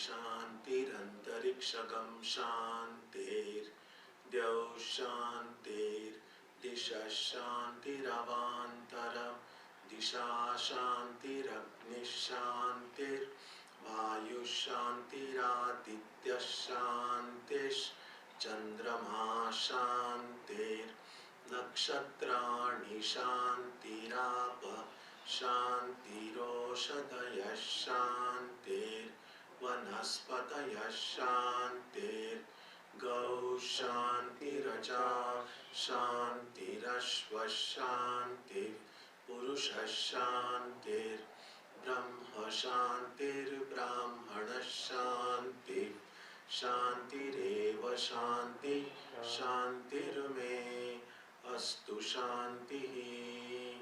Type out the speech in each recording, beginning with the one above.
Shantirantarikshagam Shantir Dyav Shantir Disha Shantiravantara Disha Shantiragni Shantir Vayu Shantiraditya Shantish Chandrama Shantir Nakshatrani Shantirapa Shantiroshadaya Shantir Vanaspataya Shantir Gau Shantiraja Shantirashva Shantir Purusha Shantir Brahma Shantir Brahmana Shantir Shantireva Shanti Shantirme Astu Shantihi.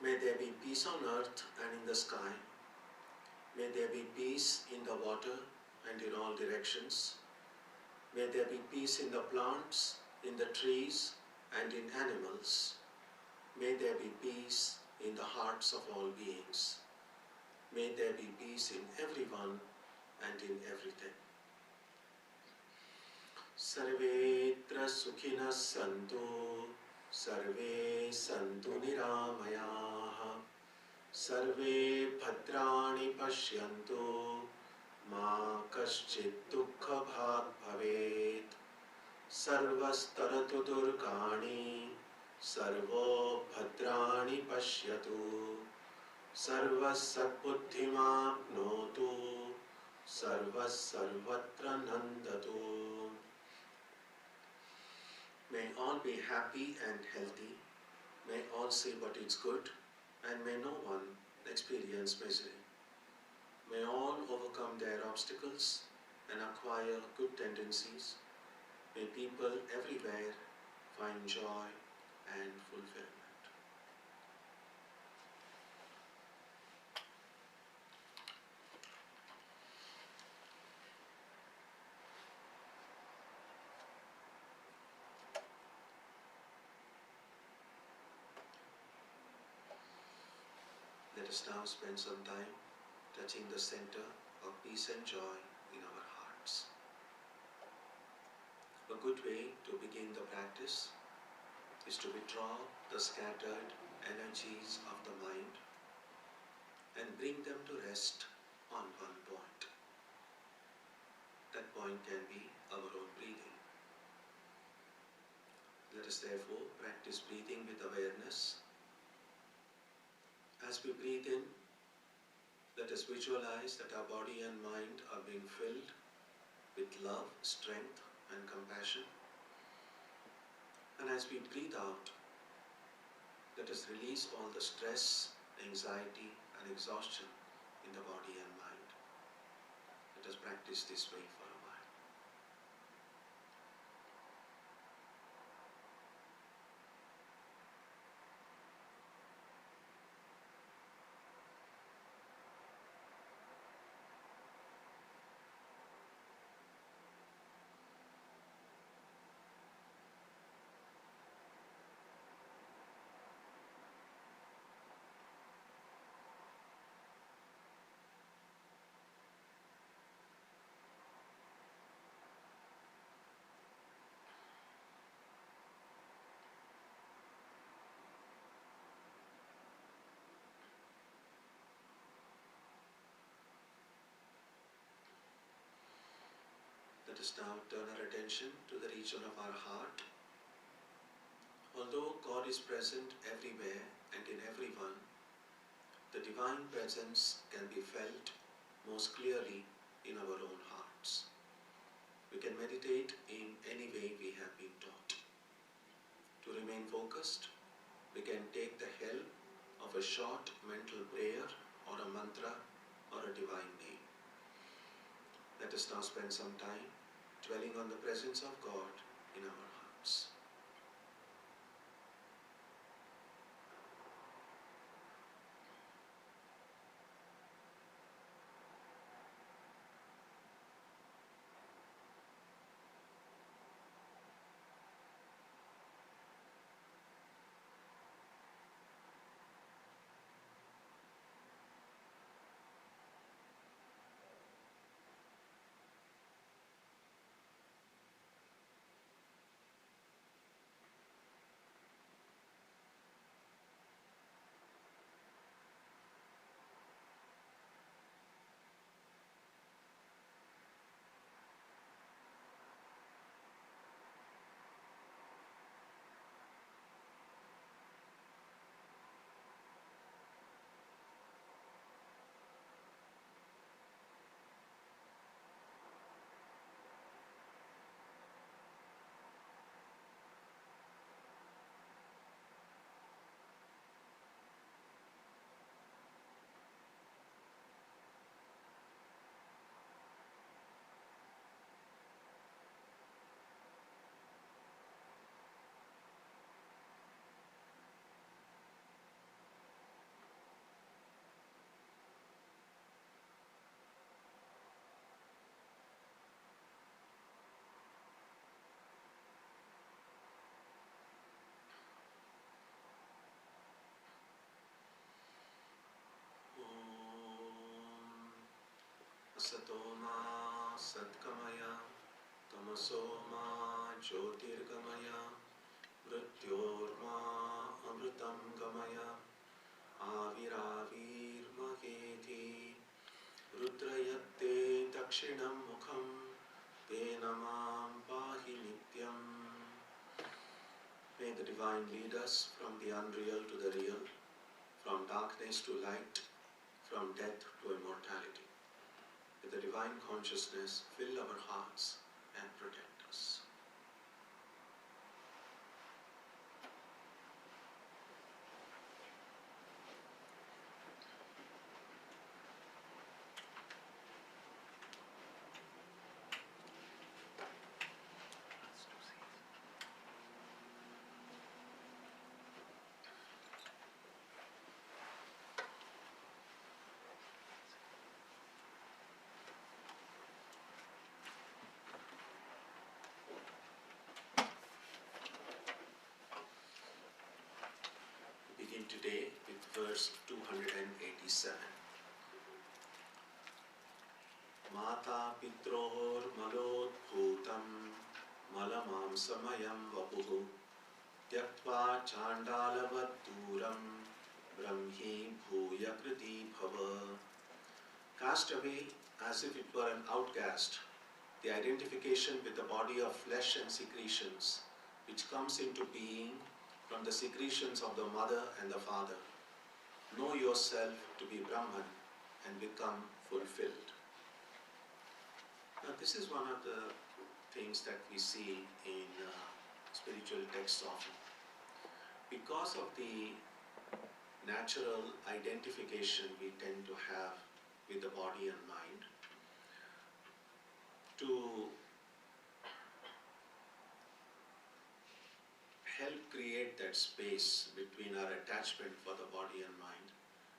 May there be peace on earth and in the sky. May there be peace in the water and in all directions. May there be peace in the plants, in the trees and in animals. May there be peace in the hearts of all beings. May there be peace in everyone and in everything. Sarvetra sukhinas santu, sarve santu niramayaha, sarve bhadrani pashyantu, ma kaschit dukkha bhag bhavet, sarvastaratu durgani, sarvo bhadrani pashyatu, sarvas satbuddhimapnotu, sarvas sarvatra nandatu. May all be happy and healthy, may all see what is good, and may no one experience misery. May all overcome their obstacles and acquire good tendencies. May people everywhere find joy and fulfillment. Let us now spend some time touching the center of peace and joy in our hearts. A good way to begin the practice is to withdraw the scattered energies of the mind and bring them to rest on one point. That point can be our own breathing. Let us therefore practice breathing with awareness. As we breathe in, let us visualize that our body and mind are being filled with love, strength and compassion. And as we breathe out, let us release all the stress, anxiety and exhaustion in the body and mind. Let us practice this way for a while. Let us now turn our attention to the region of our heart. Although God is present everywhere and in everyone, the divine presence can be felt most clearly in our own hearts. We can meditate in any way we have been taught. To remain focused, we can take the help of a short mental prayer or a mantra or a divine name. Let us now spend some time dwelling on the presence of God in our hearts. Satkamaya Tamasoma Jyotirgamaya Mrityorma Amritam Gamaya Aviravirmaheti Rudrayatte Dakshinam Mukham Tenamam Pahi Nityam. May the Divine lead us from the unreal to the real, from darkness to light, from death to immortality. May the Divine Consciousness fill our hearts and protect us. Begin today with verse 287. Mata pitrohor malod bhutam malamam samayam vapuhu tyaktva chandalavat duram brahmi bhuya kriti bhava. Cast away as if it were an outcast the identification with the body of flesh and secretions which comes into being from the secretions of the mother and the father. Know yourself to be Brahman and become fulfilled. Now this is one of the things that we see in spiritual texts often. Because of the natural identification we tend to have with the body and mind, to help create that space between our attachment for the body and mind,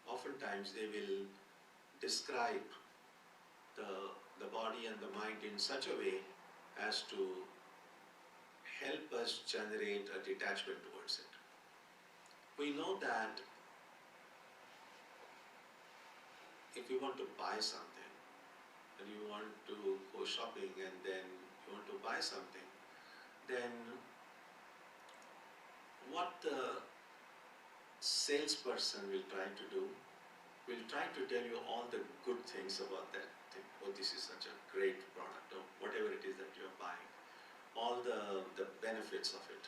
oftentimes they will describe the body and the mind in such a way as to help us generate a detachment towards it. We know that if you want to buy something, and you want to go shopping and then you want to buy something, then what the salesperson will try to do, will try to tell you all the good things about that thing. Oh, this is such a great product, or whatever it is that you are buying. All the benefits of it.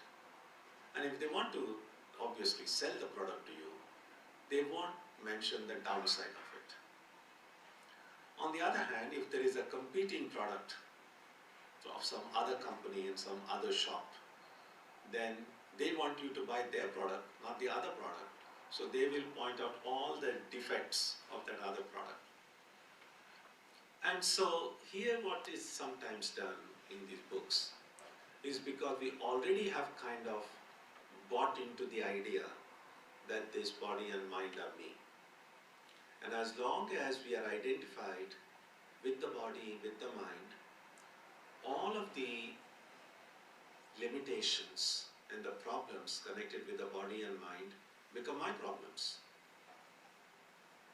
And if they want to obviously sell the product to you, they won't mention the downside of it. On the other hand, if there is a competing product of some other company in some other shop, then they want you to buy their product, not the other product. So they will point out all the defects of that other product. And so here what is sometimes done in these books is because we already have kind of bought into the idea that this body and mind are me. And as long as we are identified with the body, with the mind, all of the limitations and the problems connected with the body and mind become my problems.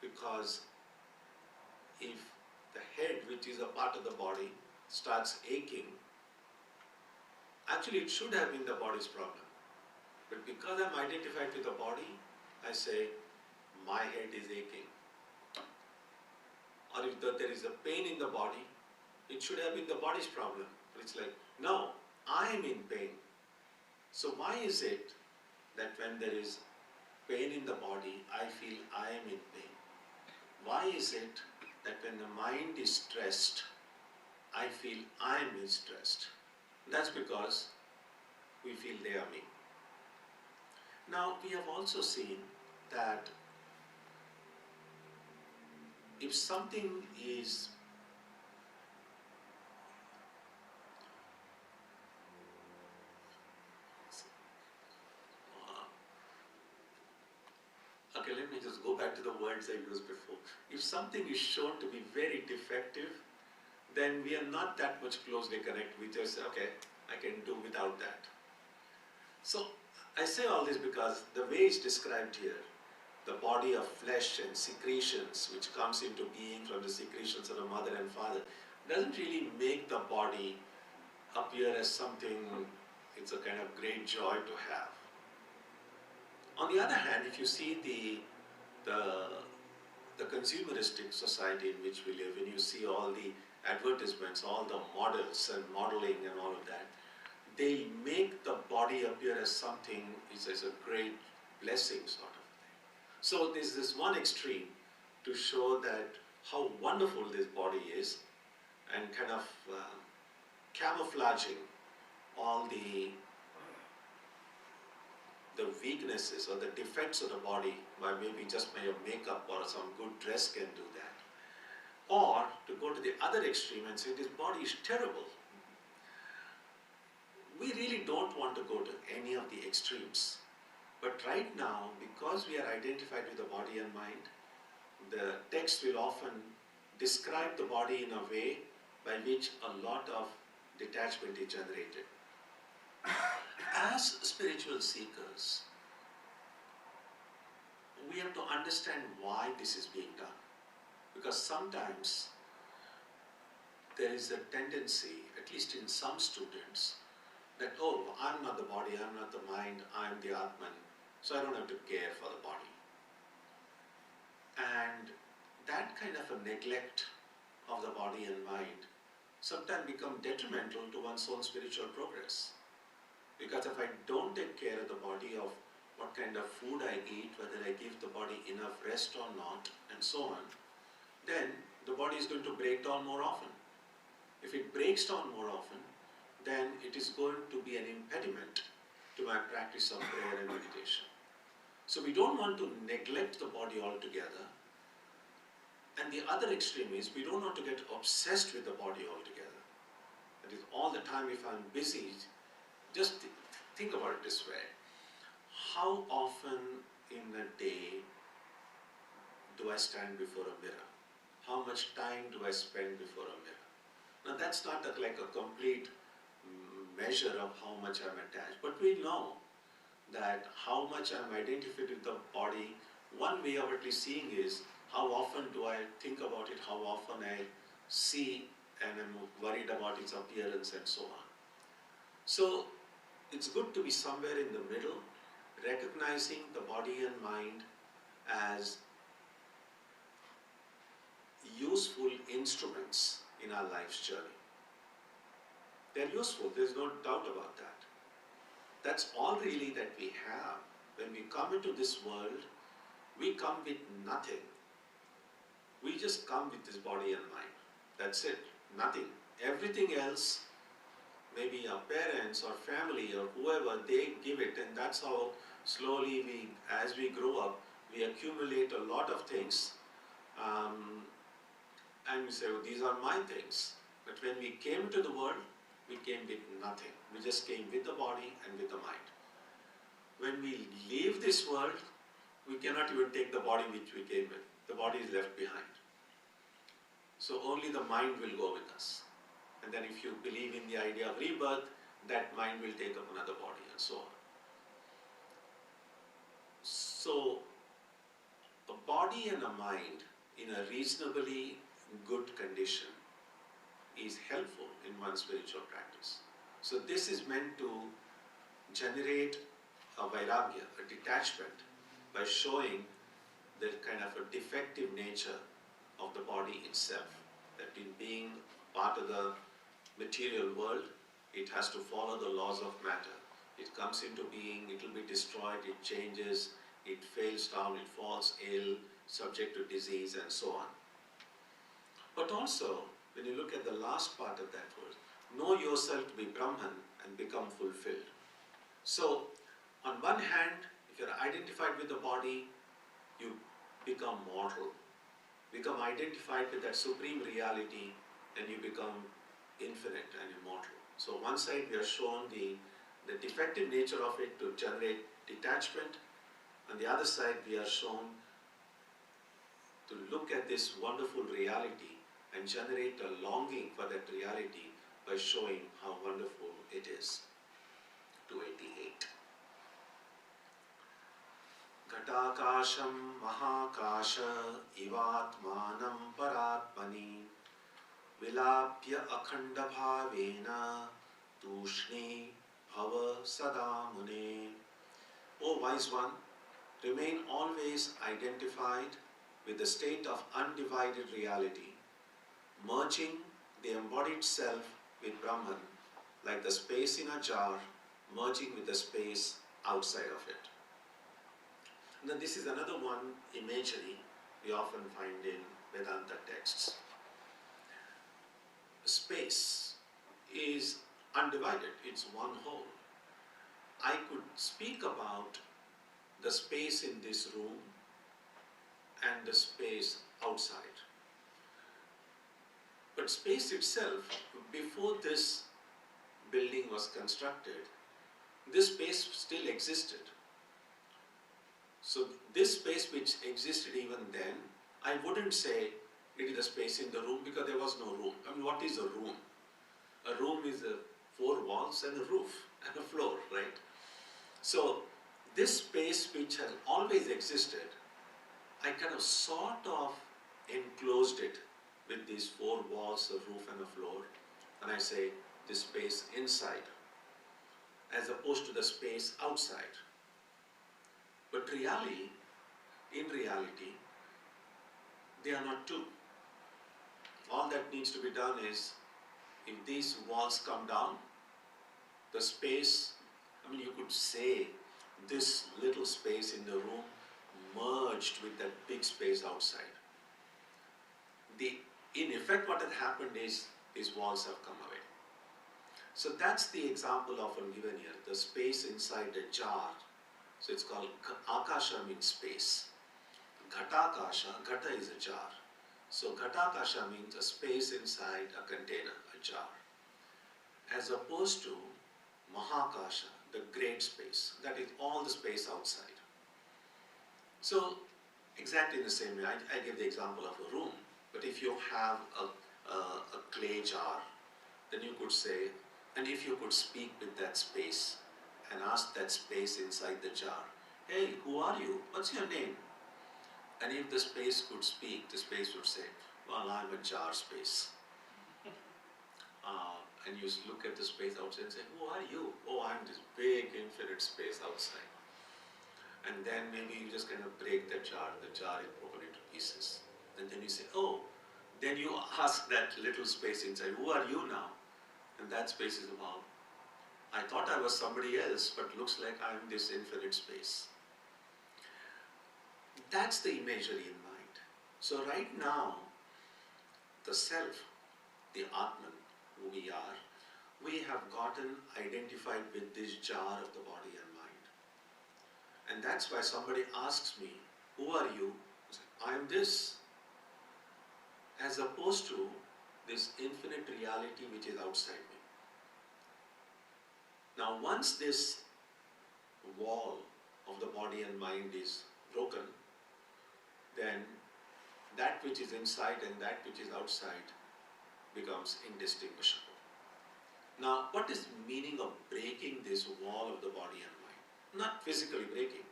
Because if the head, which is a part of the body, starts aching, actually it should have been the body's problem. But because I'm identified with the body, I say, my head is aching. Or if there is a pain in the body, it should have been the body's problem. But it's like, no, I am in pain. So why is it that when there is pain in the body, I feel I am in pain? Why is it that when the mind is stressed, I feel I am stressed? That's because we feel they are me. Now, we have also seen that if something is okay, let me just go back to the words I used before. If something is shown to be very defective, then we are not that much closely connected. We just say, okay, I can do without that. So I say all this because the way it's described here, the body of flesh and secretions which comes into being from the secretions of the mother and father, doesn't really make the body appear as something, it's a kind of great joy to have. On the other hand, if you see the consumeristic society in which we live, when you see all the advertisements, all the models and modeling and all of that, they make the body appear as something, it's as a great blessing sort of thing. So there's this one extreme to show that how wonderful this body is, and kind of camouflaging all the weaknesses or the defects of the body by maybe just by your makeup or some good dress can do that. Or to go to the other extreme and say this body is terrible. We really don't want to go to any of the extremes. But right now, because we are identified with the body and mind, the text will often describe the body in a way by which a lot of detachment is generated. As spiritual seekers, we have to understand why this is being done. Because sometimes there is a tendency, at least in some students, that, oh, I'm not the body, I'm not the mind, I'm the Atman, so I don't have to care for the body. And that kind of a neglect of the body and mind sometimes become detrimental to one's own spiritual progress. Because if I don't take care of the body, of what kind of food I eat, whether I give the body enough rest or not, and so on, then the body is going to break down more often. If it breaks down more often, then it is going to be an impediment to my practice of prayer and meditation. So we don't want to neglect the body altogether. And the other extreme is we don't want to get obsessed with the body altogether. That is, all the time if I'm busy, just think about it this way. How often in a day do I stand before a mirror? How much time do I spend before a mirror? Now that's not like a complete measure of how much I'm attached, but we know that how much I'm identified with the body, one way of at least seeing is how often do I think about it, how often I see and I'm worried about its appearance and so on. So it's good to be somewhere in the middle, recognizing the body and mind as useful instruments in our life's journey. They're useful, there's no doubt about that. That's all really that we have. When we come into this world, we come with nothing. We just come with this body and mind. That's it, nothing. Everything else, maybe our parents or family or whoever, they give it, and that's how slowly we, as we grow up, we accumulate a lot of things, and we say, oh, these are my things. But when we came to the world, we came with nothing. We just came with the body and with the mind. When we leave this world, we cannot even take the body which we came with. The body is left behind. So only the mind will go with us. And then if you believe in the idea of rebirth, that mind will take up another body and so on. So a body and a mind in a reasonably good condition is helpful in one's spiritual practice. So this is meant to generate a vairagya, a detachment, by showing the kind of a defective nature of the body itself. That in being part of the material world, it has to follow the laws of matter. It comes into being, it will be destroyed, it changes, it fails down, it falls ill, subject to disease and so on. But also, when you look at the last part of that verse, know yourself to be Brahman and become fulfilled. So, on one hand, if you're identified with the body, you become mortal. Become identified with that supreme reality, and you become infinite and immortal. So one side we are shown the defective nature of it to generate detachment. On the other side we are shown to look at this wonderful reality and generate a longing for that reality by showing how wonderful it is. 288. Ghatakasham mahakasha ivatmanam paratmani vilapya akhanda bhavena tushni bhava sada mune. O wise one, remain always identified with the state of undivided reality, merging the embodied self with Brahman, like the space in a jar merging with the space outside of it. Now this is another one imagery we often find in Vedanta texts. Space is undivided, it's one whole. I could speak about the space in this room and the space outside. But space itself, before this building was constructed, this space still existed. So this space which existed even then, I wouldn't say it is the space in the room because there was no room. I mean, what is a room? A room is four walls and a roof and a floor, right? So this space which has always existed, I kind of sort of enclosed it with these four walls, a roof and a floor, and I say this space inside as opposed to the space outside. But in reality, they are not two. All that needs to be done is, if these walls come down, the space, I mean, you could say this little space in the room merged with that big space outside. In effect, what had happened is these walls have come away. So that's the example often given here, the space inside a jar. So it's called akasha means space. Ghatakasha, ghata is a jar. So ghatakasha means a space inside a container, a jar. As opposed to mahakasha, the great space, that is all the space outside. So exactly in the same way, I give the example of a room, but if you have a clay jar, then you could say, and if you could speak with that space and ask that space inside the jar, hey, who are you? What's your name? And if the space could speak, the space would say, well, I'm a jar space. And you look at the space outside and say, who are you? Oh, I'm this big infinite space outside. And then maybe you just kind of break the jar is broken into pieces. And then you say, oh, then you ask that little space inside, who are you now? And that space is about, I thought I was somebody else, but looks like I'm this infinite space. That's the imagery in mind. So right now, the self, the Atman, who we are, we have gotten identified with this jar of the body and mind. And that's why somebody asks me, who are you? I say, I am this. As opposed to this infinite reality which is outside me. Now once this wall of the body and mind is broken, then that which is inside and that which is outside becomes indistinguishable. Now, what is the meaning of breaking this wall of the body and mind? Not physically breaking.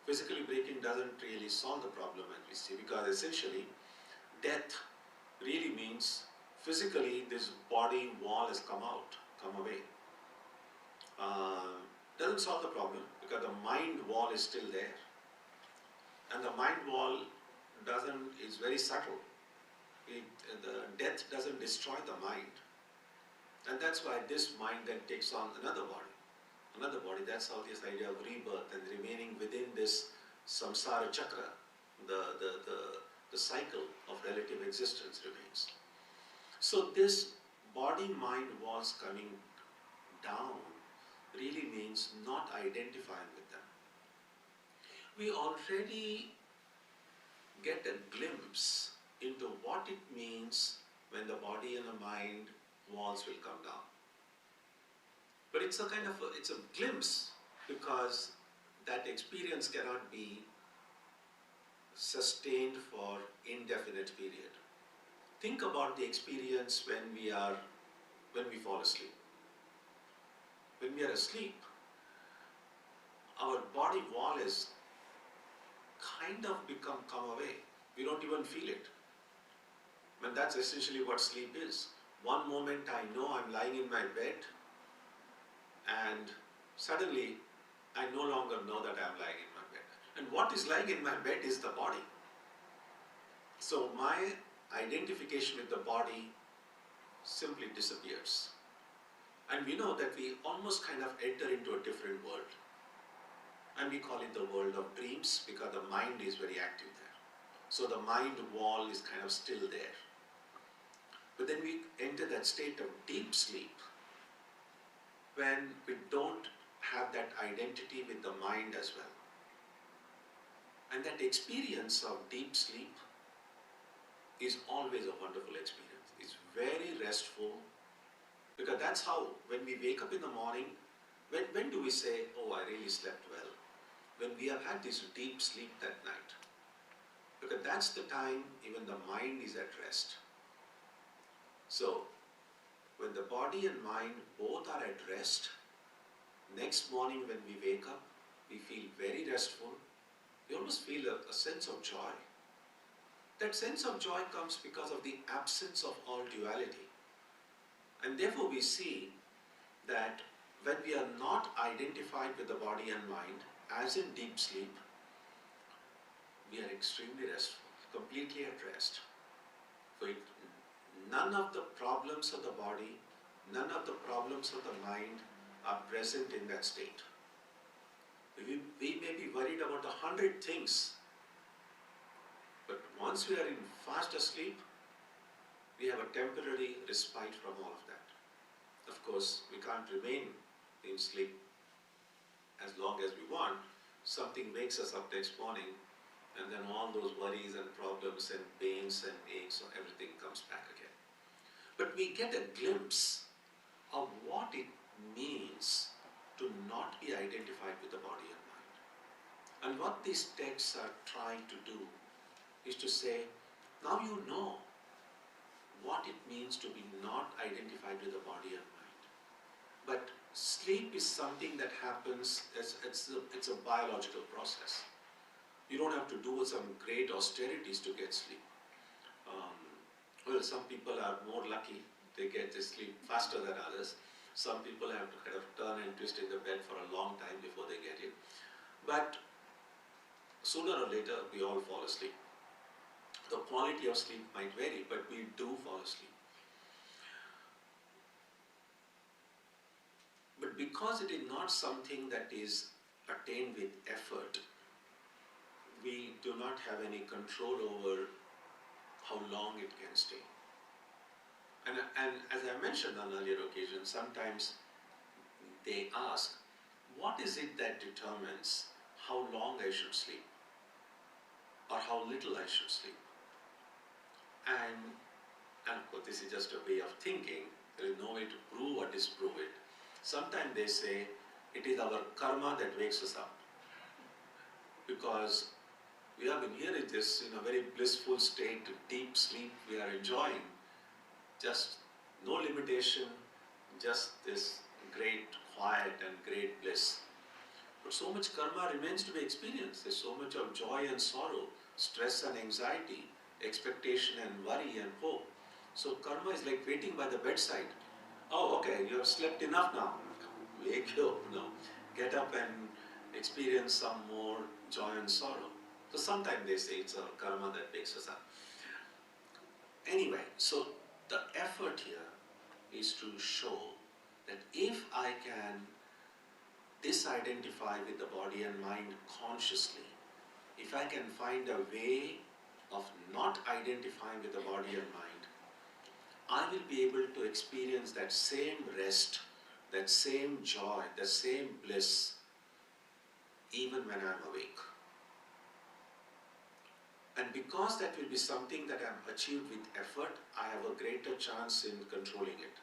Physically breaking doesn't really solve the problem as we see, because essentially death really means physically this body wall has come away. Doesn't solve the problem because the mind wall is still there. And the mind wall is very subtle. The death doesn't destroy the mind. And that's why this mind then takes on another body. That's how this idea of rebirth and remaining within this samsara chakra, the cycle of relative existence remains. So this body-mind walls coming down really means not identifying with them. We already get a glimpse into what it means when the body and the mind walls will come down. But it's a glimpse, because that experience cannot be sustained for indefinite period. Think about the experience when we fall asleep. When we are asleep, our body wall is kind of come away. We don't even feel it. And that's essentially what sleep is. One moment I know I'm lying in my bed, and suddenly I no longer know that I'm lying in my bed. And what is lying in my bed is the body. So my identification with the body simply disappears. And we know that we almost kind of enter into a different world. And we call it the world of dreams because the mind is very active there. So the mind wall is kind of still there. But then we enter that state of deep sleep when we don't have that identity with the mind as well. And that experience of deep sleep is always a wonderful experience. It's very restful, because that's how, when we wake up in the morning, when do we say, oh, I really slept well? When we have had this deep sleep that night. Because that's the time even the mind is at rest. So, when the body and mind both are at rest, next morning when we wake up, we feel very restful. We almost feel a sense of joy. That sense of joy comes because of the absence of all duality. And therefore we see that when we are not identified with the body and mind, as in deep sleep, we are extremely restful, completely at rest. For it, none of the problems of the body, none of the problems of the mind are present in that state. We may be worried about 100 things, but once we are in fast asleep, we have a temporary respite from all of that. Of course, we can't remain in sleep as long as we want. Something wakes us up next morning, and then all those worries and problems and pains and aches, so everything comes back again. But we get a glimpse of what it means to not be identified with the body and mind. And what these texts are trying to do is to say, now you know what it means to be not identified with the body and mind. But sleep is something that happens, it's a biological process. You don't have to do some great austerities to get sleep. Well, some people are more lucky, they get to sleep faster than others. Some people have to kind of turn and twist in the bed for a long time before they get it. But sooner or later, we all fall asleep. The quality of sleep might vary, but we do fall asleep. But because it is not something that is attained with effort, we do not have any control over how long it can stay. And as I mentioned on earlier occasions, sometimes they ask, what is it that determines how long I should sleep or how little I should sleep? And of course, this is just a way of thinking. There is no way to prove or disprove it. Sometimes they say it is our karma that wakes us up, because we have been here in this in a very blissful state, deep sleep we are enjoying. Just no limitation, just this great quiet and great bliss. But so much karma remains to be experienced. There's so much of joy and sorrow, stress and anxiety, expectation and worry and hope. So karma is like waiting by the bedside. Oh, okay, you have slept enough now. Wake up now. Get up and experience some more joy and sorrow. So sometimes they say it's our karma that wakes us up. Anyway, so the effort here is to show that if I can disidentify with the body and mind consciously, if I can find a way of not identifying with the body and mind, I will be able to experience that same rest, that same joy, that same bliss, even when I'm awake. And because that will be something that I'm achieved with effort, I have a greater chance in controlling it.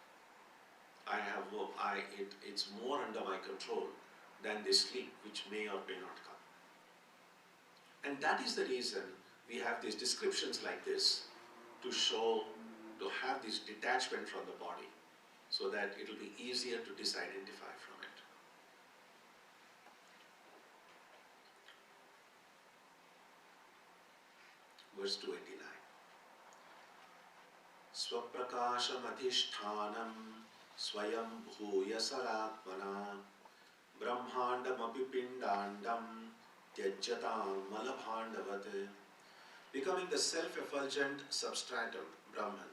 It's more under my control than this sleep, which may or may not come. And that is the reason we have these descriptions like this, to show, to have this detachment from the body, so that it will be easier to disidentify from it. Verse 289. स्वप्रकाशमधिष्ठानं स्वयं भूय सदात्मना ब्रह्मांडमपि पिंडांडं त्यज्यतां मलभांडवत्. Becoming the self-effulgent substratum, Brahman,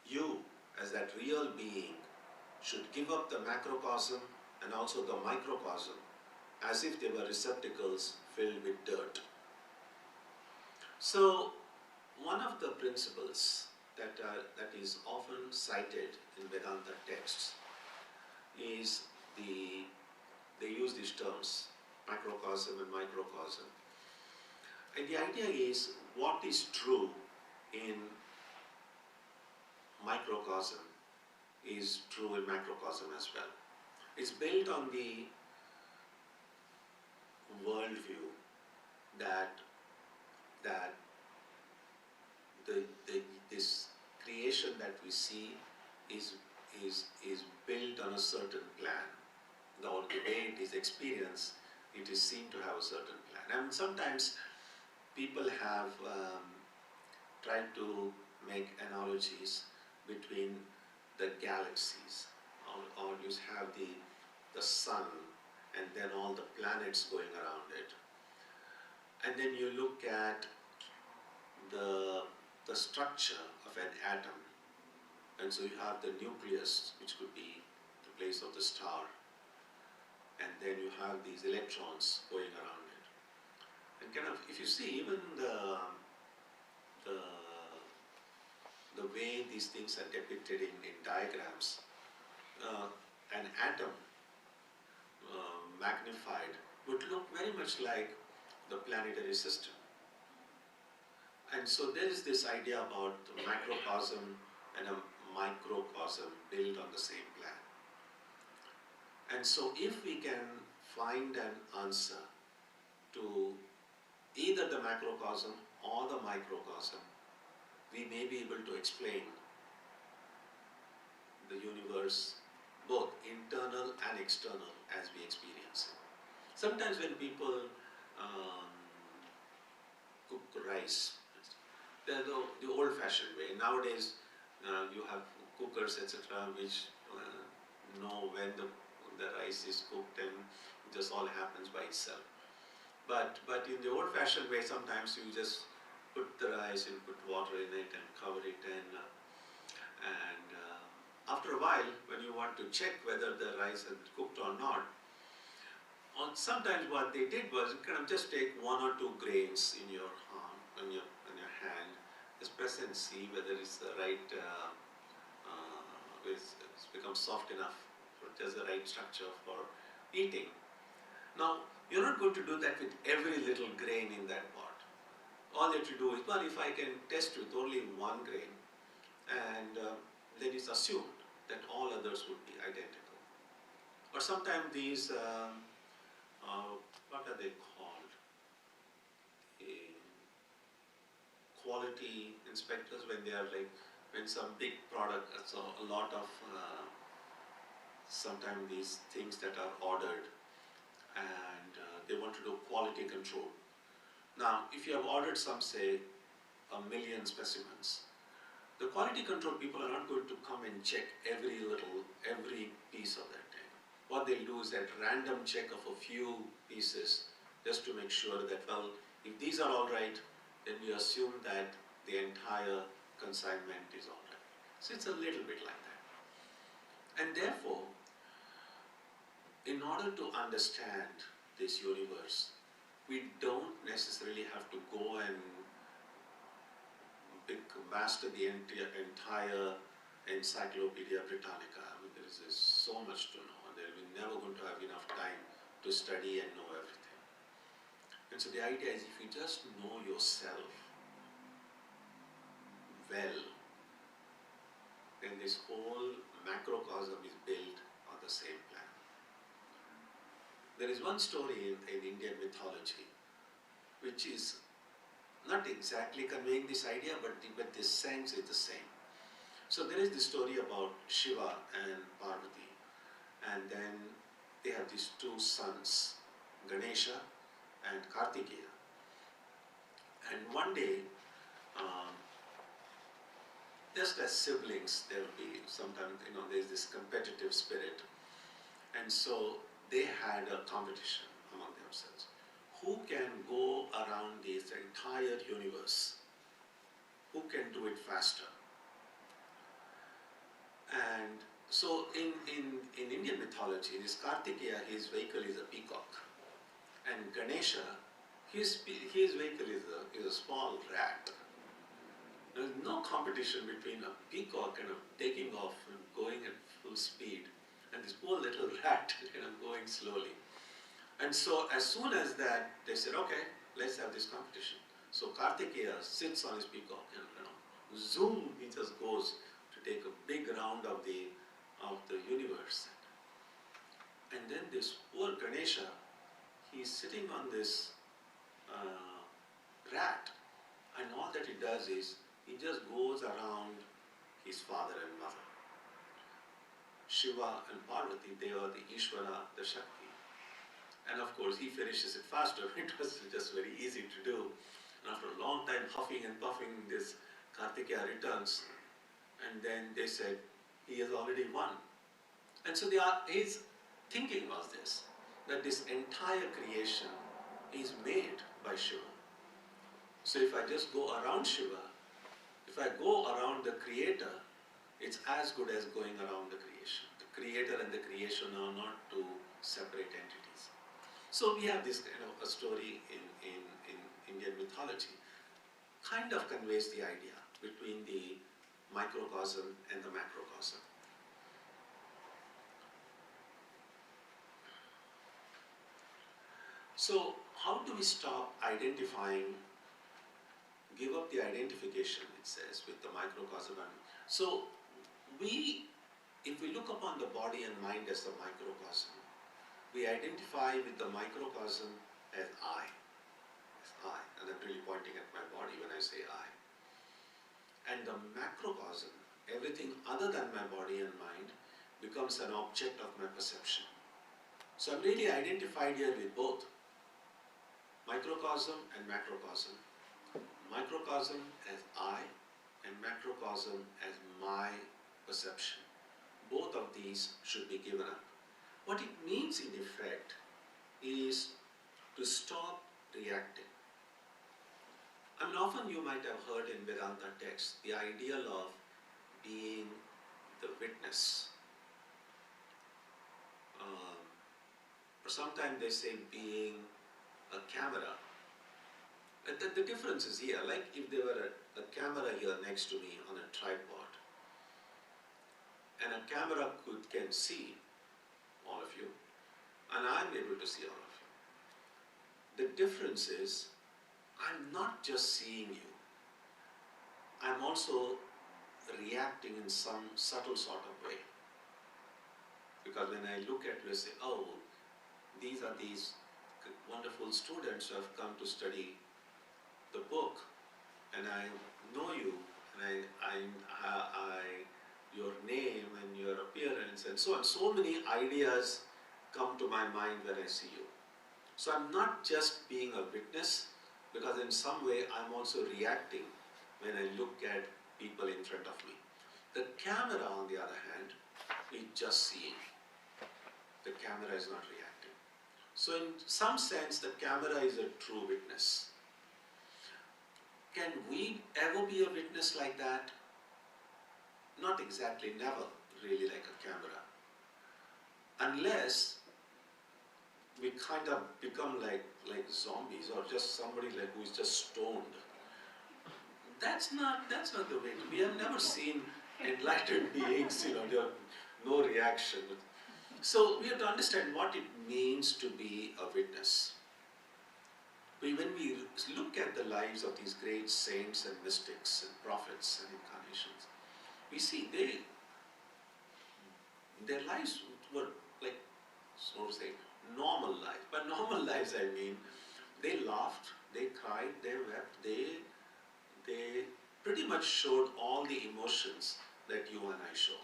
you, as that real being, should give up the macrocosm and also the microcosm as if they were receptacles filled with dirt. So, one of the principles that is often cited in Vedanta texts is they use these terms, macrocosm and microcosm. And the idea is what is true in microcosm is true in macrocosm as well. It's built on the worldview that this creation that we see is built on a certain plan. The way it is experienced, it is seen to have a certain plan. And sometimes people have tried to make analogies between the galaxies, or you have the sun and then all the planets going around it. And then you look at the structure of an atom. And so you have the nucleus, which could be the place of the star. And then you have these electrons going around it. And kind of, if you see, even the way these things are depicted in diagrams, an atom magnified would look very much like the planetary system. And so there is this idea about the macrocosm and a microcosm built on the same plan. And so if we can find an answer to either the macrocosm or the microcosm, we may be able to explain the universe, both internal and external, as we experience it. Sometimes when people cook rice, the old-fashioned way. Nowadays, you have cookers, etc., which know when the rice is cooked, and it just all happens by itself. But in the old-fashioned way, sometimes you just put the rice and put water in it and cover it, and after a while, when you want to check whether the rice has cooked or not, sometimes what they did was you kind of just take one or two grains in your arm, in your hand, just press and see whether it's the right, it's become soft enough, for just the right structure for eating. Now, you're not going to do that with every little grain in that pot. All that you do is, well, if I can test with only one grain, and then it's assumed that all others would be identical. Or sometimes these, what are they called? Quality inspectors, when they are like, when some big product, so a lot of, sometimes these things that are ordered, and they want to do quality control. Now, if you have ordered some, say, 1 million specimens, the quality control people are not going to come and check every piece of that thing. What they'll do is that random check of a few pieces, just to make sure that, well, if these are all right, then we assume that the entire consignment is all right. So it's a little bit like that. And therefore, in order to understand this universe, we don't necessarily have to go and master the entire Encyclopedia Britannica. I mean, there is so much to know, and we're never going to have enough time to study and know everything. And so the idea is, if you just know yourself well, then this whole macrocosm is built on the same plan. There is one story in Indian mythology which is not exactly conveying this idea, but the sense is the same. So there is this story about Shiva and Parvati, and then they have these two sons, Ganesha and Kartikeya. And one day, just as siblings, there will be sometimes, there's this competitive spirit. And so they had a competition among themselves. Who can go around this entire universe? Who can do it faster? And so in Indian mythology, this Kartikeya, his vehicle is a peacock. And Ganesha, his vehicle is a small rat. There is no competition between a peacock and a taking off and going at full speed, and this poor little rat going slowly. And so as soon as that, they said, okay, let's have this competition. So Kartikeya sits on his peacock and zoom, he just goes to take a big round of the universe. And then this poor Ganesha, he's sitting on this rat, and all that he does is he just goes around his father and mother. Shiva and Parvati, they are the Ishvara, the Shakti. And of course, he finishes it faster. It was just very easy to do. And after a long time huffing and puffing, this Kartikeya returns, and then they said, he has already won. And so his thinking was this, that this entire creation is made by Shiva. So if I just go around Shiva, if I go around the Creator, it's as good as going around the creation. The Creator and the creation are not two separate entities. So we have this a story in Indian mythology, kind of conveys the idea between the microcosm and the macrocosm. So how do we stop identifying, give up the identification, it says, with the microcosm? So if we look upon the body and mind as the microcosm, we identify with the microcosm as I. And I'm really pointing at my body when I say I. And the macrocosm, everything other than my body and mind, becomes an object of my perception. So I'm really identified here with both microcosm and macrocosm. Microcosm as I and macrocosm as my perception. Both of these should be given up. What it means in effect is to stop reacting. I mean, often you might have heard in Vedanta texts the ideal of being the witness. Or sometimes they say being a camera. The difference is here, like if there were a camera here next to me on a tripod, and a camera can see all of you, and I'm able to see all of you. The difference is, I'm not just seeing you, I'm also reacting in some subtle sort of way. Because when I look at you, I say, oh, these are these wonderful students who have come to study the book, and I know you, and your name and your appearance and so on. So many ideas come to my mind when I see you. So I'm not just being a witness, because in some way I'm also reacting when I look at people in front of me. The camera, on the other hand, is just seeing. The camera is not reacting. So in some sense, the camera is a true witness. Can we ever be a witness like that? Not exactly, never really like a camera. Unless we kind of become like zombies, or just somebody like who is just stoned. That's not the way. We have never seen enlightened beings, there are no reaction. So we have to understand what it means to be a witness. When we look at the lives of these great saints and mystics and prophets and incarnations, we see their lives were like, so to say, normal life. By normal lives I mean, they laughed, they cried, they wept, they pretty much showed all the emotions that you and I show.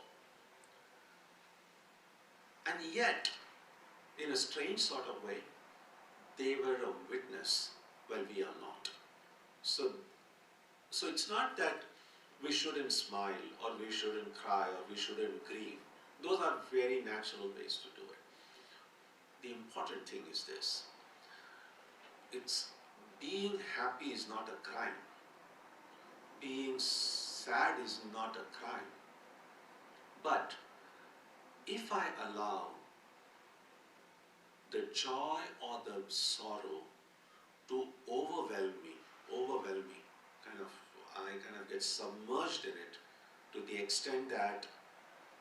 And yet, in a strange sort of way, they were a witness while we are not. So it's not that we shouldn't smile, or we shouldn't cry, or we shouldn't grieve. Those are very natural ways to do it. The important thing is this. It's being happy is not a crime. Being sad is not a crime. But if I allow the joy or the sorrow to overwhelm me, I kind of get submerged in it to the extent that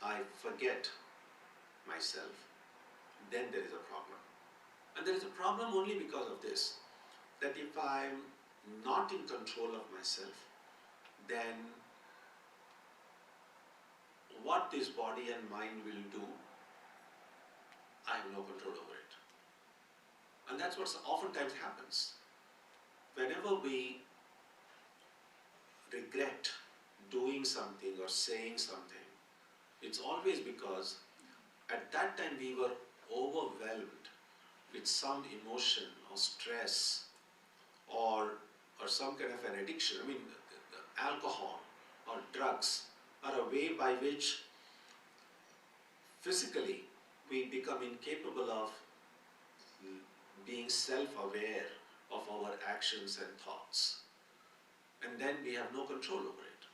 I forget myself, then there is a problem. And there is a problem only because of this, that if I'm not in control of myself, then what this body and mind will do, I have no control over it. And that's what oftentimes happens. Whenever we regret doing something or saying something, it's always because at that time we were overwhelmed with some emotion or stress or some kind of an addiction. I mean, alcohol or drugs are a way by which physically we become incapable of being self-aware of our actions and thoughts. And then we have no control over it.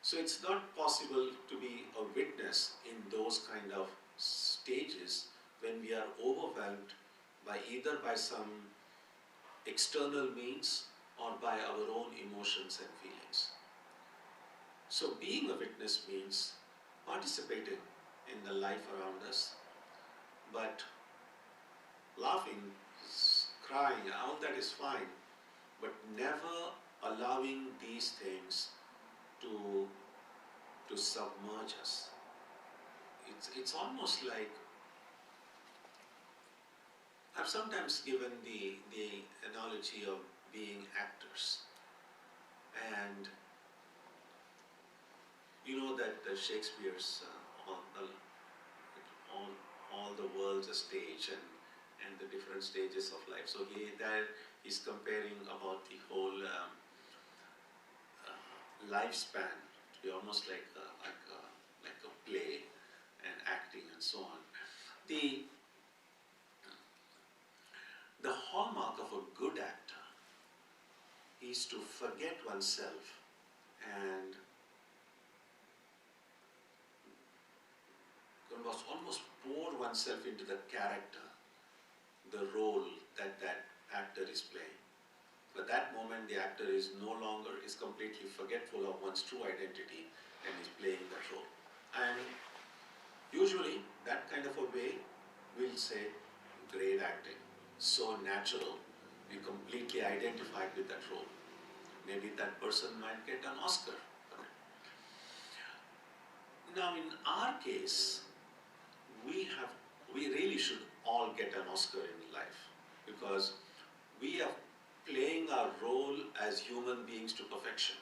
So it's not possible to be a witness in those kind of stages when we are overwhelmed by either by some external means or by our own emotions and feelings. So being a witness means participating in the life around us, but laughing, crying, all that is fine, but never allowing these things to submerge us. It's almost like, I've sometimes given the analogy of being actors. And you know that Shakespeare's all the world's a stage, and the different stages of life. So he's comparing about the whole lifespan to be almost like a play and acting and so on. The hallmark of a good actor is to forget oneself and almost pour oneself into the character, the role that actor is playing. But that moment the actor is completely forgetful of one's true identity and is playing that role. And usually that kind of a way we'll say great acting, so natural, we completely identified with that role. Maybe that person might get an Oscar for it. Now in our case, we really should all get an Oscar in life, because we are playing our role as human beings to perfection.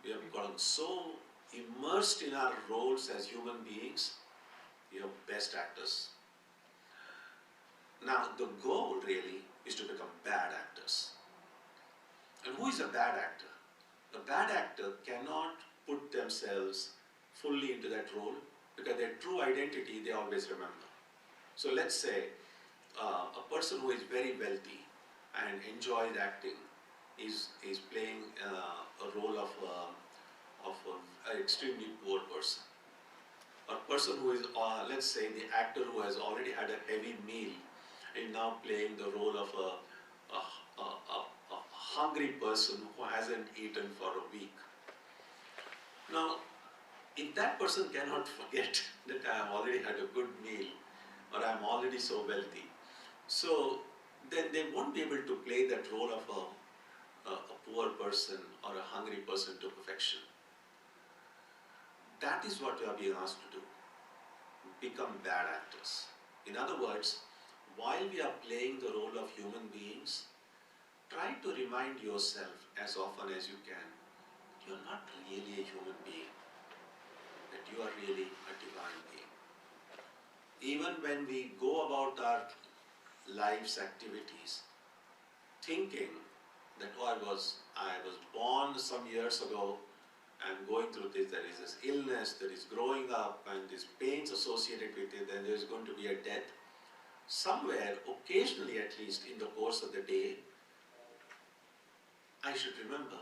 We have gotten so immersed in our roles as human beings, we are best actors. Now the goal really is to become bad actors. And who is a bad actor? A bad actor cannot put themselves fully into that role, because their true identity they always remember. So let's say a person who is very wealthy and enjoys acting is playing a role of an extremely poor person. A person who is, let's say the actor who has already had a heavy meal is now playing the role of a hungry person who hasn't eaten for a week. Now, if that person cannot forget that I have already had a good meal, or I am already so wealthy, so then they won't be able to play that role of a poor person or a hungry person to perfection. That is what we are being asked to do. Become bad actors. In other words, while we are playing the role of human beings, try to remind yourself as often as you can, you are not really a human being, that you are really a divine being. Even when we go about our life's activities, thinking that I was born some years ago I'm going through this, there is this illness, there is growing up, and these pains associated with it, then there is going to be a death. Somewhere, occasionally at least, in the course of the day, I should remember,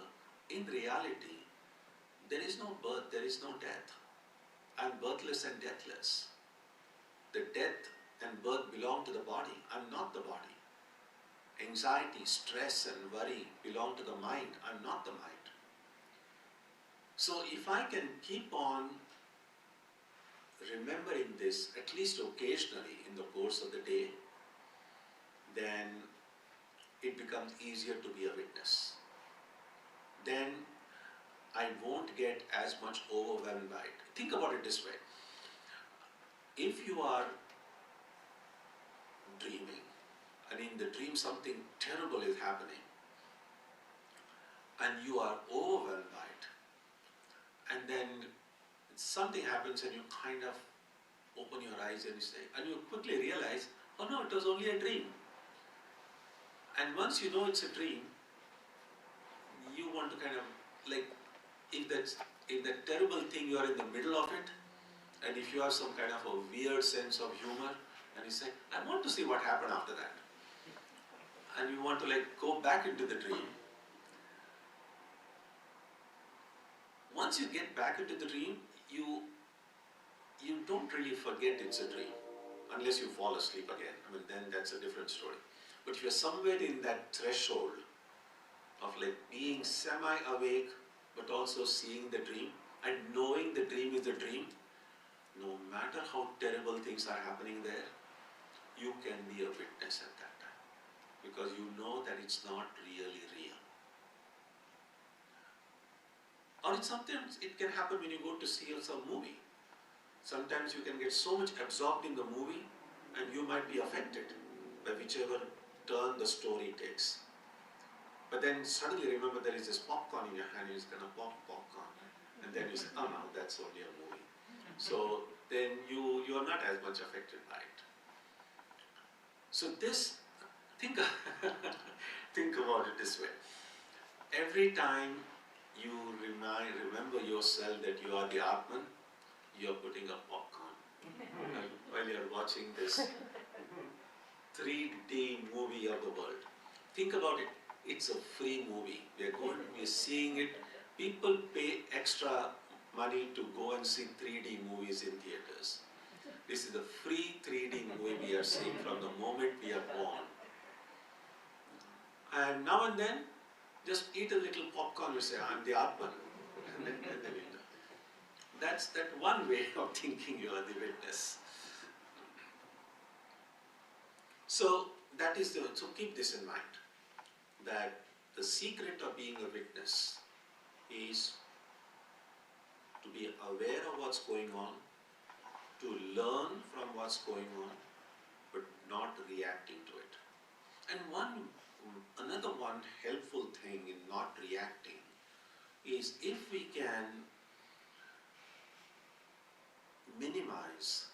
in reality, there is no birth, there is no death. I'm birthless and deathless. The death and birth belong to the body. I'm not the body. Anxiety, stress and worry belong to the mind. I'm not the mind. So if I can keep on remembering this, at least occasionally in the course of the day, then it becomes easier to be a witness. Then I won't get as much overwhelmed by it. Think about it this way. If you are dreaming, and in the dream something terrible is happening, and you are overwhelmed by it, and then something happens and you kind of open your eyes and you say, and you quickly realize, oh no, it was only a dream. And once you know it's a dream, you want to kind of, like, if that terrible thing, you are in the middle of it, and if you have some kind of a weird sense of humor, and you say, I want to see what happened after that. And you want to go back into the dream. Once you get back into the dream, you don't really forget it's a dream, unless you fall asleep again. I mean, then that's a different story. But if you're somewhere in that threshold of being semi-awake, but also seeing the dream, and knowing the dream is a dream, no matter how terrible things are happening there, you can be a witness at that time, because you know that it's not really real. Or sometimes it can happen when you go to see some movie. Sometimes you can get so much absorbed in the movie, and you might be affected by whichever turn the story takes. But then suddenly remember there is this popcorn in your hand, you're just going to pop popcorn. And then you say, oh no, that's only a movie. So then you are not as much affected by it. So this, think about it this way. Every time you remember yourself that you are the Atman, you are putting a popcorn. While you are watching this 3D movie of the world. Think about it. It's a free movie. We are going to be seeing it. People pay extra money to go and see 3D movies in theaters. This is the free 3D movie we are seeing from the moment we are born. And now and then, just eat a little popcorn, you say, I'm the Atman. And then you know. That's that one way of thinking you are the witness. So keep this in mind, that the secret of being a witness is to be aware of what's going on, to learn from what's going on, but not reacting to it. And another one helpful thing in not reacting is if we can minimize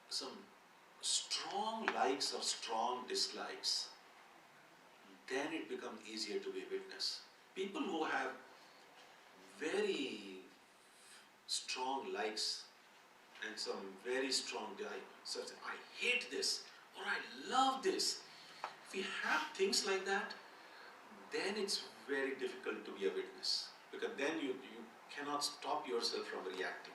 some strong likes or strong dislikes, then it becomes easier to be a witness. People who have very strong likes and some very strong so I hate this or I love this. If we have things like that, then it's very difficult to be a witness, because then you cannot stop yourself from reacting.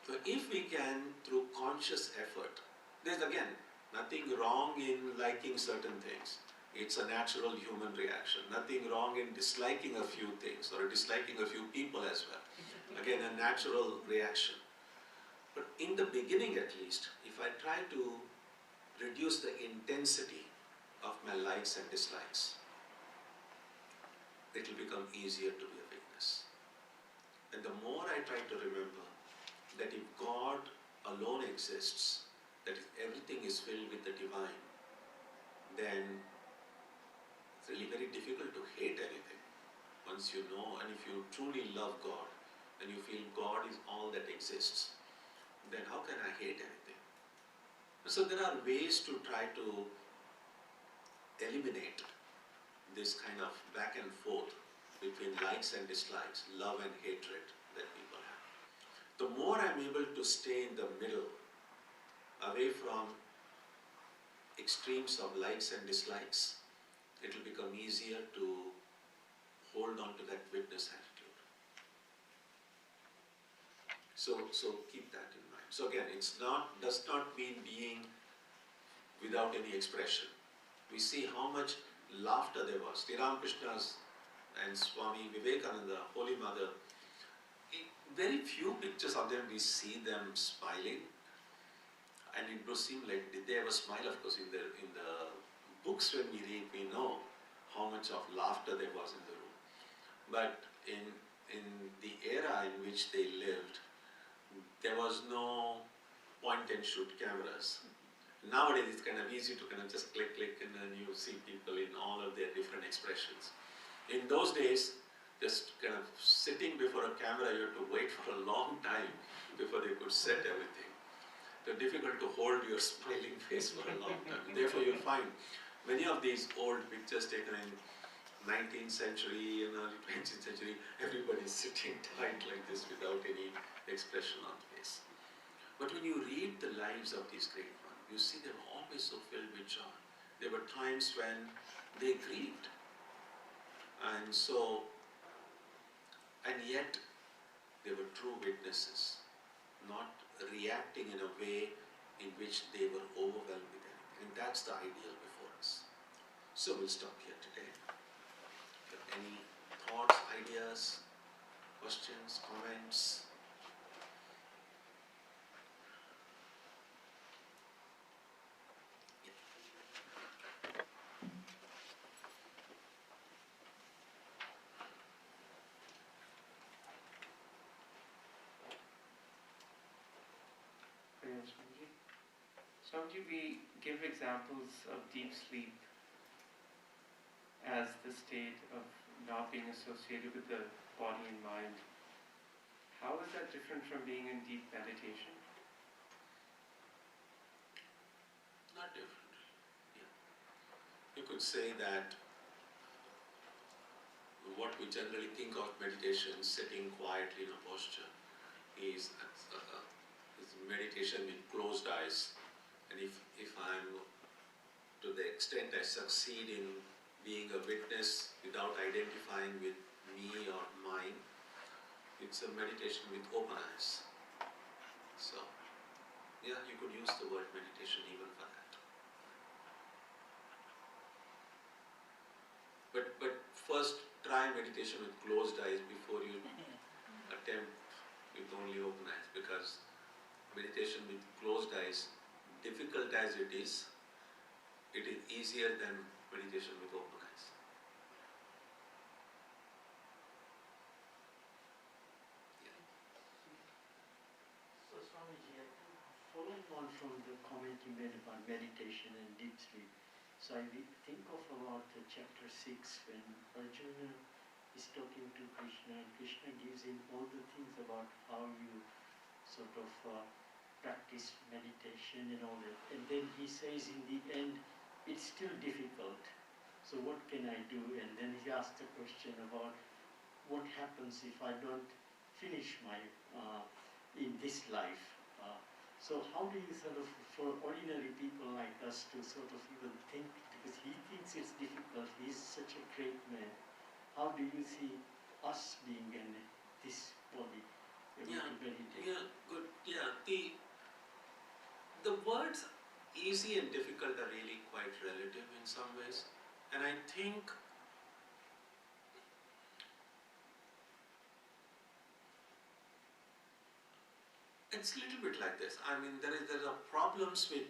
So if we can, through conscious effort, there's again nothing wrong in liking certain things. It's a natural human reaction. Nothing wrong in disliking a few things or disliking a few people as well. Again, a natural reaction. But in the beginning at least, if I try to reduce the intensity of my likes and dislikes, it will become easier to be a witness. And the more I try to remember that if God alone exists, that if everything is filled with the divine, then it's really very difficult to hate anything. Once you know, and if you truly love God, and you feel God is all that exists, then how can I hate anything? So there are ways to try to eliminate this kind of back and forth between likes and dislikes, love and hatred that people have. The more I'm able to stay in the middle, away from extremes of likes and dislikes, it will become easier to hold on to that witness attitude. So keep that in mind. So again, does not mean being without any expression. We see how much laughter there was. Sri Ramakrishna's and Swami Vivekachudamani, Holy Mother, very few pictures of them we see them smiling, and it does seem like, did they ever smile? Of course, in the books when we read, we know how much of laughter there was in the room. But in the era in which they lived, there was no point and shoot cameras. Nowadays it's kind of easy to kind of just click and then you see people in all of their different expressions. In those days, just kind of sitting before a camera, you had to wait for a long time before they could set everything. It's difficult to hold your smiling face for a long time. Therefore you'll find many of these old pictures taken in 19th century and early 20th century, everybody's sitting tight like this without any expression on face. But when you read the lives of these great ones, you see they were always so filled with joy. There were times when they grieved. And yet they were true witnesses, not reacting in a way in which they were overwhelmed with anything. And that's the ideal before us. So we'll stop here today. Any thoughts, ideas, questions, comments? Swamiji, we give examples of deep sleep as the state of not being associated with the body and mind. How is that different from being in deep meditation? Not different. Yeah. You could say that what we generally think of meditation, sitting quietly in a posture, is meditation with closed eyes. And if I'm, to the extent I succeed in being a witness without identifying with me or mine, it's a meditation with open eyes. So, yeah, you could use the word meditation even for that. But first try meditation with closed eyes before you attempt with only open eyes, because meditation with closed eyes, difficult as it is easier than meditation with open eyes. Yeah. So Swamiji, following on from the comment you made about meditation and deep sleep, so I think of about chapter 6 when Arjuna is talking to Krishna, and Krishna gives him all the things about how you sort of practice meditation and all that. And then he says in the end, it's still difficult. So what can I do? And then he asks the question about what happens if I don't finish my in this life. So how do you sort of, for ordinary people like us to sort of even think, because he thinks it's difficult, he's such a great man, how do you see us being in this body able to meditate? Yeah, good. Yeah, the words easy and difficult are really quite relative in some ways. And I think it's a little bit like this. I mean, there are problems with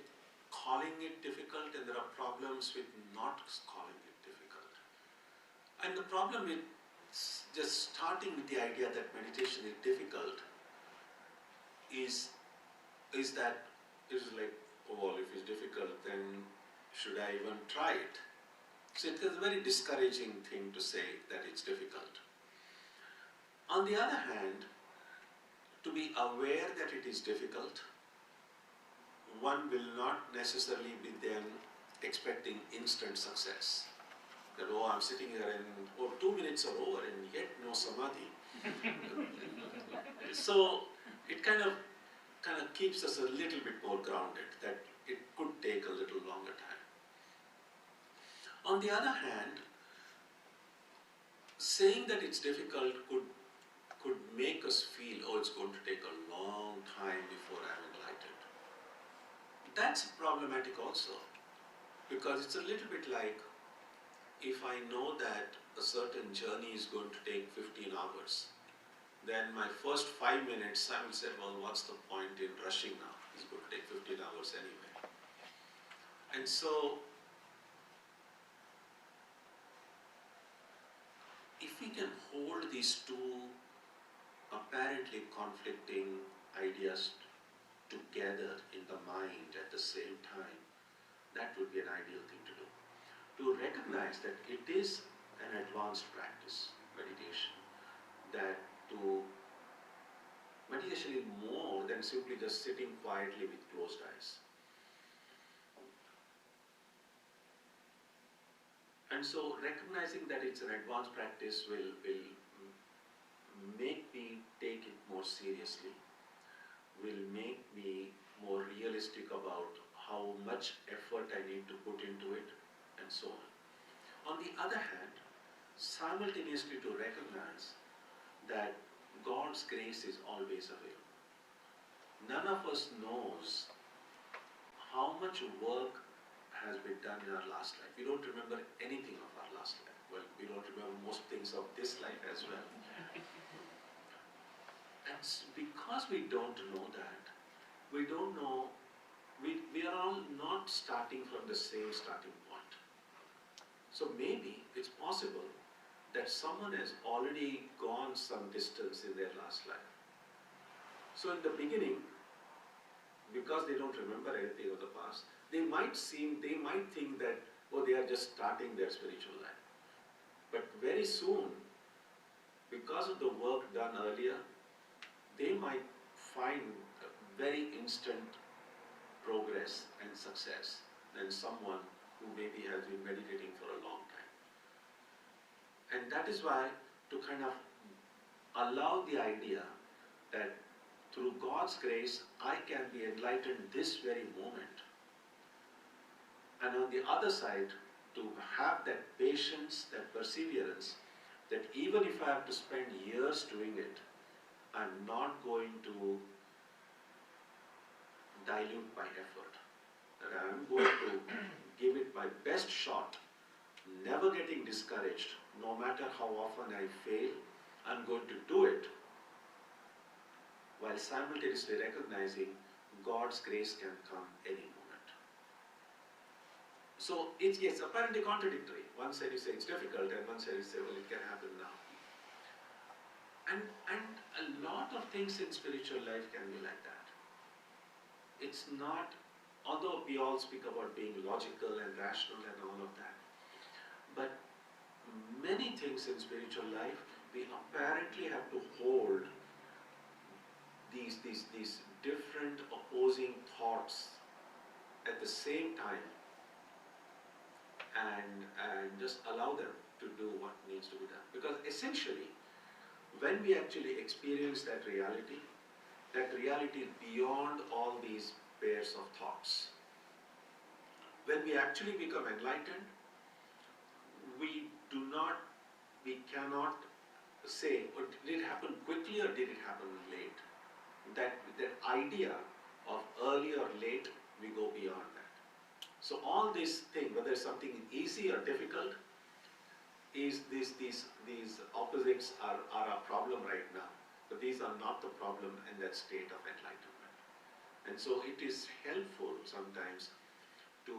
calling it difficult, and there are problems with not calling it difficult. And the problem with just starting with the idea that meditation is difficult is that it is like, oh, well, if it's difficult, then should I even try it? So it is a very discouraging thing to say that it's difficult. On the other hand, to be aware that it is difficult, one will not necessarily be then expecting instant success. that, oh, I'm sitting here and, oh, 2 minutes are over and yet no samadhi. So it kind of keeps us a little bit more grounded, that it could take a little longer time. On the other hand, saying that it's difficult could make us feel, oh, it's going to take a long time before I'm enlightened. That's problematic also, because it's a little bit like if I know that a certain journey is going to take 15 hours, then my first 5 minutes I will say, well, what's the point in rushing now? It's going to take 15 hours anyway. And so, if we can hold these two apparently conflicting ideas together in the mind at the same time, that would be an ideal thing to do. To recognize that it is an advanced practice, meditation, that meditation is more than simply just sitting quietly with closed eyes. And so recognizing that it's an advanced practice will make me take it more seriously, will make me more realistic about how much effort I need to put into it, and so on. On the other hand, simultaneously to recognize that God's grace is always available. None of us knows how much work has been done in our last life. We don't remember anything of our last life. Well, we don't remember most things of this life as well. And because we don't know that, we don't know, we are all not starting from the same starting point. So maybe it's possible that someone has already gone some distance in their last life. So in the beginning, because they don't remember anything of the past, they might think that, oh, they are just starting their spiritual life. But very soon, because of the work done earlier, they might find a very instant progress and success than someone who maybe has been meditating for a long time. And that is why, to kind of allow the idea that through God's grace, I can be enlightened this very moment. And on the other side, to have that patience, that perseverance, that even if I have to spend years doing it, I'm not going to dilute my effort. That I'm going to give it my best shot, never getting discouraged, no matter how often I fail, I'm going to do it, while simultaneously recognizing God's grace can come any moment. So it's, yes, apparently contradictory. One side you say it's difficult, and one side you say, well, it can happen now. And a lot of things in spiritual life can be like that. It's not, although we all speak about being logical and rational and all of that, but many things in spiritual life, we apparently have to hold these different opposing thoughts at the same time and just allow them to do what needs to be done. Because essentially, when we actually experience that reality is beyond all these pairs of thoughts. When we actually become enlightened, we cannot say, oh, did it happen quickly or did it happen late? That idea of early or late, we go beyond that. So all these things, whether something is easy or difficult, is these opposites are a problem right now. But these are not the problem in that state of enlightenment. And so it is helpful sometimes to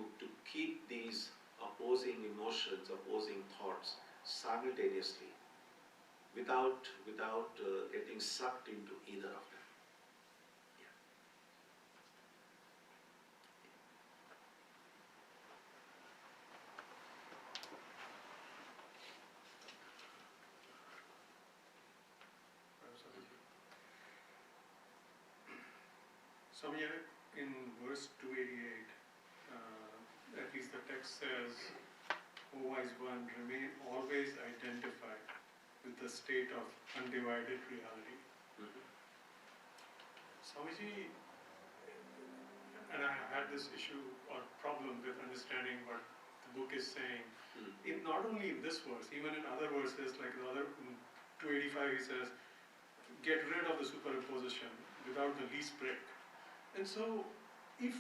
keep these opposing emotions, opposing thoughts simultaneously without getting sucked into either of them. Yeah. Swami, in verse 288, at least the text says, O wise one, remain always identified with the state of undivided reality. Swamiji, and I had this issue or problem with understanding what the book is saying. Not only in this verse, even in other verses, like the other 285, he says, get rid of the superimposition without the least break. And so, if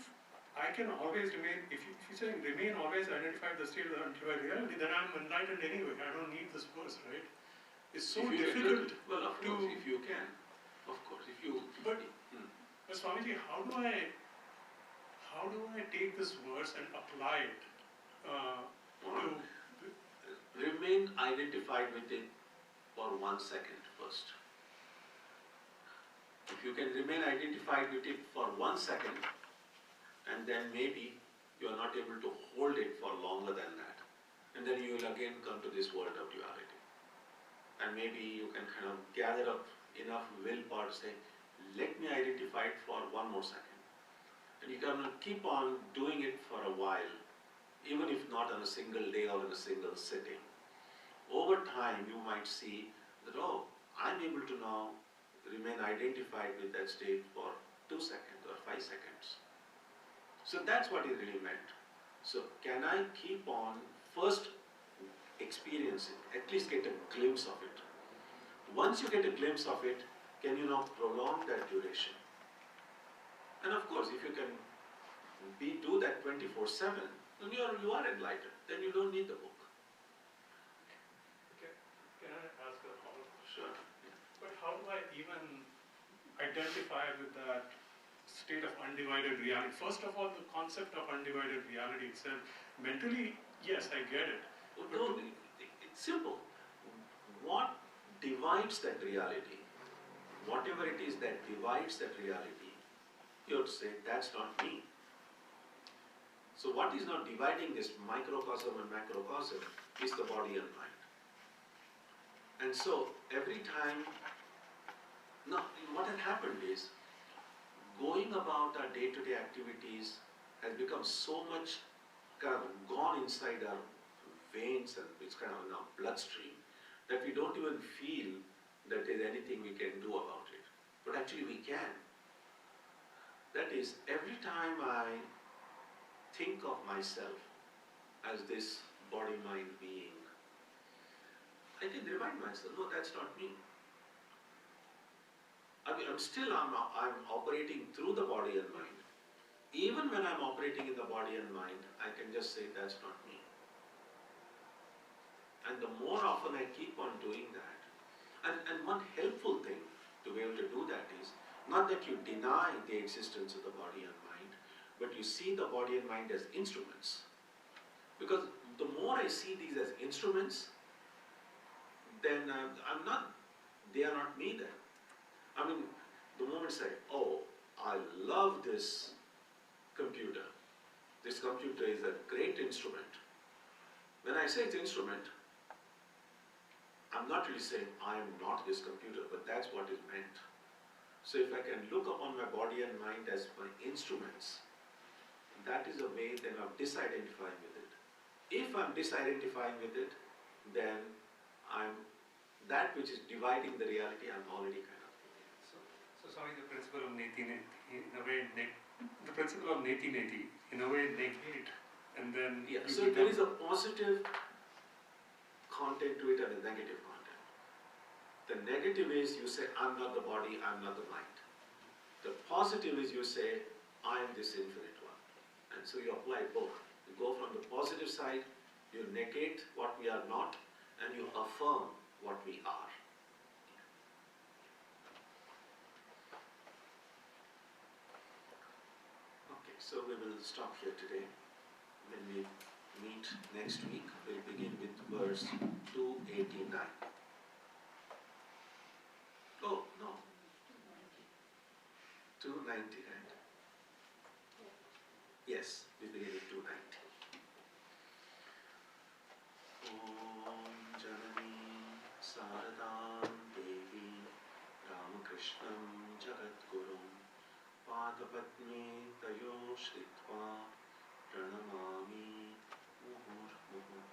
I can always remain, if you say remain always identified with the state of the undivided reality, then I'm enlightened anyway. I don't need this verse, right? It's so difficult well, of to. course, if you can, of course, if you. But Swamiji, how do I take this verse and apply it to? Remain identified with it for 1 second first. If you can remain identified with it for 1 second, and then maybe you are not able to hold it for longer than that, and then you will again come to this world of duality. And maybe you can kind of gather up enough willpower to say, let me identify it for 1 more second. And you can keep on doing it for a while, even if not on a single day or in a single sitting. Over time, you might see that, oh, I'm able to now remain identified with that state for 2 seconds or 5 seconds. So that's what he really meant. So can I keep on first experiencing, at least get a glimpse of it. Once you get a glimpse of it, can you now prolong that duration? And of course, if you can do that 24/7, then you are enlightened. Then you don't need the book. Okay. Can I ask a follow-up? Sure. But how do I even identify with that state of undivided reality? First of all, the concept of undivided reality itself, mentally, yes, I get it. No, it's simple. What divides that reality, whatever it is that divides that reality, you have to say, that's not me. So what is not dividing this microcosm and macrocosm is the body and mind. And so every time, now what has happened is, going about our day-to-day activities has become so much kind of gone inside our veins and it's kind of in our bloodstream that we don't even feel that there's anything we can do about it. But actually we can. That is, every time I think of myself as this body-mind being, I can remind myself, no, that's not me. I'm operating through the body and mind. Even when I'm operating in the body and mind, I can just say, that's not me. And the more often I keep on doing that, and one helpful thing to be able to do that is, not that you deny the existence of the body and mind, but you see the body and mind as instruments. Because the more I see these as instruments, then they are not me then. I mean, the moment I say, oh, I love this computer. This computer is a great instrument. When I say it's instrument, I'm not really saying I am not this computer, but that's what is meant. So if I can look upon my body and mind as my instruments, that is a way then of disidentifying with it. If I'm disidentifying with it, then that which is dividing the reality, I'm already kind of. So Swami, the principle of neti-neti, in a way, the principle of neti-neti, in a way, negate, and then. Yeah, so there is a positive content to it and a negative content. The negative is you say, I'm not the body, I'm not the mind. The positive is you say, I am this infinite one. And so you apply both. You go from the positive side, you negate what we are not, and you affirm what we are. Okay, so we will stop here today. When we meet next week, we'll begin with verse 289. Oh, no. 290, right? Yes, we begin with 290. Om Janani Saradam Devi Ramakrishnam Jagadgurum Padapadme Tayo Shritva Pranamami Muhur Muhur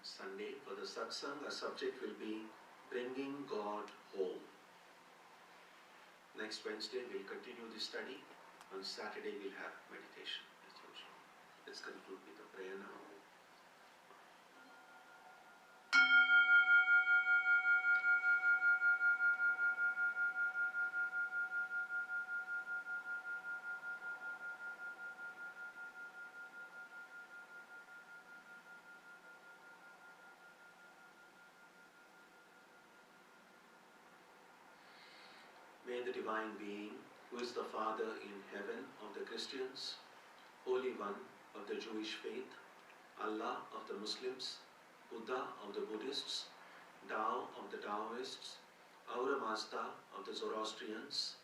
Sunday. For the satsang, our subject will be bringing God home. Next Wednesday we'll continue the study. On Saturday we'll have meditation as usual. Let's conclude with a prayer now. May the Divine Being, who is the Father in heaven of the Christians, Holy One of the Jewish faith, Allah of the Muslims, Buddha of the Buddhists, Tao of the Taoists, Ahura Mazda of the Zoroastrians,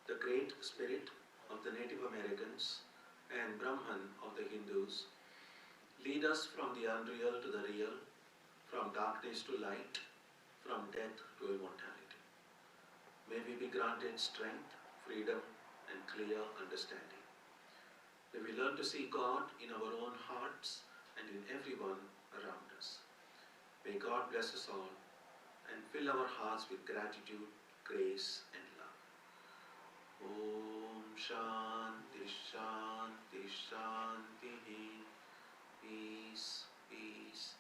the Great Spirit of the Native Americans, and Brahman of the Hindus, lead us from the unreal to the real, from darkness to light, from death to immortality. May we be granted strength, freedom, and clear understanding. May we learn to see God in our own hearts and in everyone around us. May God bless us all and fill our hearts with gratitude, grace, and love. Om Shanti Shanti Shanti. Peace, peace,